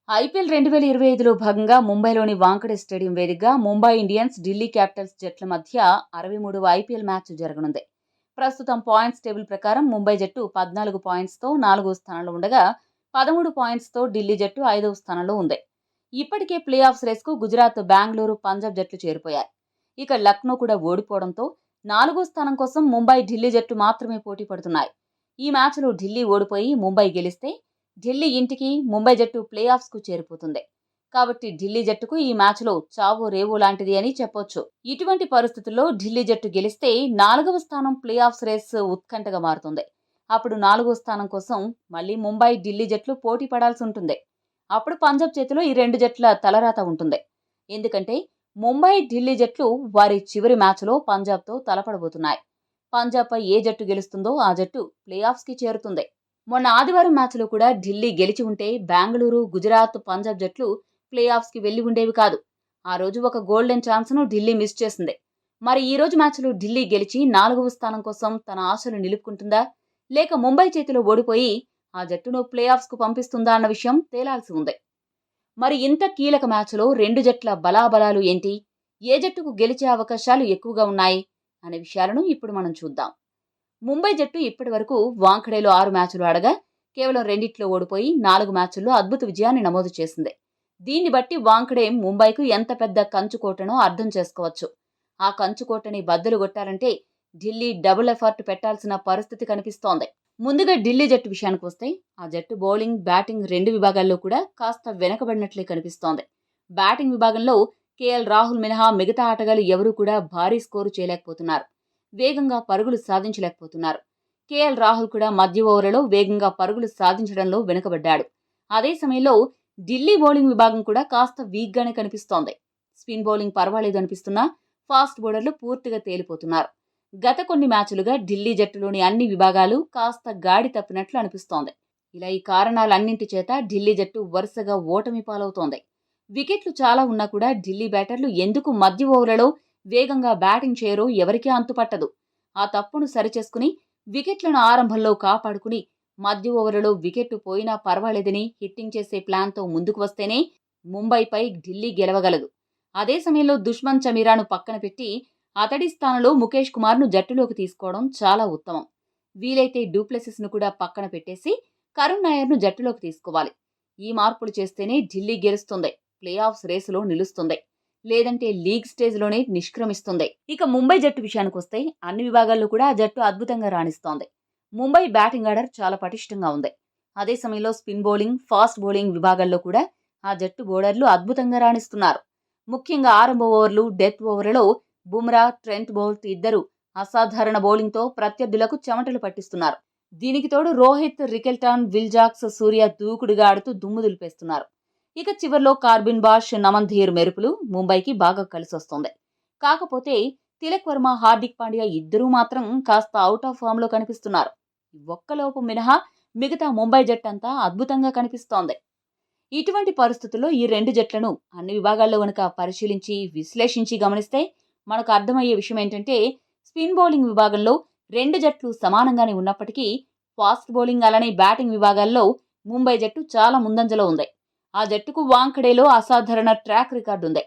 IPL 2025లో భాగంగా ముంబైలోని Wankhede stadium వేదికగా ముంబై ఇండియన్స్, ఢిల్లీ క్యాపిటల్స్ జట్ల మధ్య 63వ ఐపీఎల్ మ్యాచ్ జరగనుంది. ప్రస్తుతం పాయింట్స్ టేబుల్ ప్రకారం ముంబై జట్టు 14 పాయింట్స్తో 4వ స్థానంలో ఉండగా 13 పాయింట్స్తో ఢిల్లీ జట్టు 5వ స్థానంలో ఉంది. ఇప్పటికే ప్లే ఆఫ్స్ రేస్కు గుజరాత్, బెంగళూరు, పంజాబ్ జట్లు చేరిపోయాయి. ఇక లక్నో కూడా ఓడిపోవడంతో 4వ స్థానం కోసం ముంబై, ఢిల్లీ జట్టు మాత్రమే పోటీ పడుతున్నాయి. ఈ మ్యాచ్లో ఢిల్లీ ఓడిపోయి ముంబై గెలిస్తే ఢిల్లీ ఇంటికి, ముంబై జట్టు ప్లే ఆఫ్స్కు చేరిపోతుంది. కాబట్టి ఢిల్లీ జట్టుకు ఈ మ్యాచ్లో చావో రేవో లాంటిది అని చెప్పొచ్చు. ఇటువంటి పరిస్థితుల్లో ఢిల్లీ జట్టు గెలిస్తే 4వ స్థానం ప్లే ఆఫ్స్ రేస్ ఉత్కంఠగా మారుతుంది. అప్పుడు 4వ స్థానం కోసం మళ్లీ ముంబై, ఢిల్లీ జట్లు పోటీ పడాల్సి ఉంటుంది. అప్పుడు పంజాబ్ చేతిలో ఈ రెండు జట్ల తలరాత ఉంటుంది. ఎందుకంటే ముంబై, ఢిల్లీ జట్లు వారి చివరి మ్యాచ్లో పంజాబ్తో తలపడబోతున్నాయి. పంజాబ్పై ఏ జట్టు గెలుస్తుందో ఆ జట్టు ప్లే ఆఫ్స్కి చేరుతుంది. మొన్న ఆదివారం మ్యాచ్లో కూడా ఢిల్లీ గెలిచి ఉంటే బెంగళూరు, గుజరాత్, పంజాబ్ జట్లు ప్లే ఆఫ్స్కి వెళ్లి ఉండేవి కాదు. ఆ రోజు ఒక గోల్డెన్ ఛాన్స్ను ఢిల్లీ మిస్ చేసింది. మరి ఈ రోజు మ్యాచ్లో ఢిల్లీ గెలిచి 4వ స్థానం కోసం తన ఆశలు నిలుపుకుంటుందా, లేక ముంబై చేతిలో ఓడిపోయి ఆ జట్టును ప్లే ఆఫ్స్కు పంపిస్తుందా అన్న విషయం తేలాల్సి ఉంది. మరి ఇంత కీలక మ్యాచ్లో రెండు జట్ల బలాబలాలు ఏంటి, ఏ జట్టుకు గెలిచే అవకాశాలు ఎక్కువగా ఉన్నాయి అనే విషయాలను ఇప్పుడు మనం చూద్దాం. ముంబై జట్టు ఇప్పటి వరకు వాంఖడేలో 6 మ్యాచ్లు ఆడగా కేవలం 2 ఓడిపోయి 4 మ్యాచ్ల్లో అద్భుత విజయాన్ని నమోదు చేసింది. దీన్ని బట్టి వాంఖడే ముంబైకు ఎంత పెద్ద కంచుకోటనో అర్థం చేసుకోవచ్చు. ఆ కంచుకోటని బద్దలు కొట్టాలంటే ఢిల్లీ డబుల్ ఎఫర్ట్ పెట్టాల్సిన పరిస్థితి కనిపిస్తోంది. ముందుగా ఢిల్లీ జట్టు విషయానికి వస్తే ఆ జట్టు బౌలింగ్, బ్యాటింగ్ రెండు విభాగాల్లో కూడా కాస్త వెనకబడినట్లే కనిపిస్తోంది. బ్యాటింగ్ విభాగంలో కేఎల్ రాహుల్ మినహా మిగతా ఆటగాళ్లు ఎవరూ కూడా భారీ స్కోరు చేయలేకపోతున్నారు. వేగంగా పరుగులు సాధించలేకపోతున్నారు. కేఎల్ రాహుల్ కూడా మధ్య ఓవర్లలో వేగంగా పరుగులు సాధించడంలో వెనుకబడ్డాడు. అదే సమయంలో ఢిల్లీ బౌలింగ్ విభాగం కూడా కాస్త వీక్గానే కనిపిస్తోంది. స్పిన్ బౌలింగ్ పర్వాలేదు అనిపిస్తున్నా ఫాస్ట్ బౌలర్లు పూర్తిగా తేలిపోతున్నారు. గత కొన్ని మ్యాచ్లుగా ఢిల్లీ జట్టులోని అన్ని విభాగాలు కాస్త గాడి తప్పినట్లు అనిపిస్తోంది. ఇలా ఈ కారణాలన్నింటి చేత ఢిల్లీ జట్టు వరుసగా ఓటమి పాలవుతోంది. వికెట్లు చాలా ఉన్నా కూడా ఢిల్లీ బ్యాటర్లు ఎందుకు మధ్య ఓవర్లలో వేగంగా బ్యాటింగ్ చేయరో ఎవరికీ అంతుపట్టదు. ఆ తప్పును సరిచేసుకుని వికెట్లను ఆరంభంలో కాపాడుకుని మధ్య ఓవర్లలో వికెట్టు పోయినా పర్వాలేదని హిట్టింగ్ చేసే ప్లాన్తో ముందుకు వస్తేనే ముంబైపై ఢిల్లీ గెలవగలదు. అదే సమయంలో దుష్మన్ చమీరాను పక్కన పెట్టి అతడి స్థానంలో ముఖేష్ కుమార్ను జట్టులోకి తీసుకోవడం చాలా ఉత్తమం. వీలైతే డూప్లెసిస్ను కూడా పక్కన పెట్టేసి కరుణ్ నాయర్ను జట్టులోకి తీసుకోవాలి. ఈ మార్పులు చేస్తేనే ఢిల్లీ గెలుస్తుంది, ప్లే ఆఫ్స్ రేసులో నిలుస్తుంది. లేదంటే లీగ్ స్టేజ్లోనే నిష్క్రమిస్తుంది. ఇక ముంబై జట్టు విషయానికి వస్తే అన్ని విభాగాల్లో కూడా ఆ జట్టు అద్భుతంగా రాణిస్తోంది. ముంబై బ్యాటింగ్ ఆర్డర్ చాలా పటిష్టంగా ఉంది. అదే సమయంలో స్పిన్ బౌలింగ్, ఫాస్ట్ బౌలింగ్ విభాగాల్లో కూడా ఆ జట్టు బౌలర్లు అద్భుతంగా రాణిస్తున్నారు. ముఖ్యంగా ఆరంభ ఓవర్లు, డెత్ ఓవర్లలో బుమ్రా, ట్రెంట్ బౌల్ట్ ఇద్దరు అసాధారణ బౌలింగ్తో ప్రత్యర్థులకు చెమటలు పట్టిస్తున్నారు. దీనికి తోడు రోహిత్, రికెల్టన్, విల్జాక్స్, సూర్య దూకుడుగా ఆడుతూ దుమ్ము దులిపేస్తున్నారు. ఇక చివర్లో కార్బిన్ బాష్, నమన్ ధీర్ మెరుపులు ముంబైకి బాగా కలిసొస్తోంది. కాకపోతే తిలక్ వర్మ, హార్దిక్ పాండ్యా ఇద్దరూ మాత్రం కాస్త అవుట్ ఆఫ్ ఫామ్లో కనిపిస్తున్నారు. ఒక్క లోపం మినహా మిగతా ముంబై జట్టంతా అద్భుతంగా కనిపిస్తోంది. ఇటువంటి పరిస్థితుల్లో ఈ రెండు జట్లను అన్ని విభాగాల్లో గనుక పరిశీలించి, విశ్లేషించి గమనిస్తే మనకు అర్థమయ్యే విషయం ఏంటంటే, స్పిన్ బౌలింగ్ విభాగంలో రెండు జట్లు సమానంగానే ఉన్నప్పటికీ ఫాస్ట్ బౌలింగ్ అలానే బ్యాటింగ్ విభాగాల్లో ముంబై జట్టు చాలా ముందంజలో ఉంది. ఆ జట్టుకు వాంఖడేలో అసాధారణ ట్రాక్ రికార్డు ఉంది.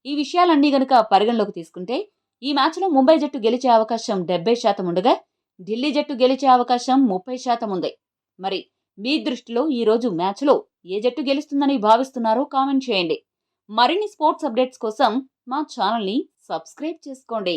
ఈ విషయాలన్నీ గనుక పరిగణలోకి తీసుకుంటే ఈ మ్యాచ్లో ముంబై జట్టు గెలిచే అవకాశం 70% ఉండగా ఢిల్లీ జట్టు గెలిచే అవకాశం 30% ఉంది. మరి మీ దృష్టిలో ఈ రోజు మ్యాచ్లో ఏ జట్టు గెలుస్తుందని భావిస్తున్నారో కామెంట్ చేయండి. మరిన్ని స్పోర్ట్స్ అప్డేట్స్ కోసం మా ఛానల్ని సబ్స్క్రైబ్ చేసుకోండి.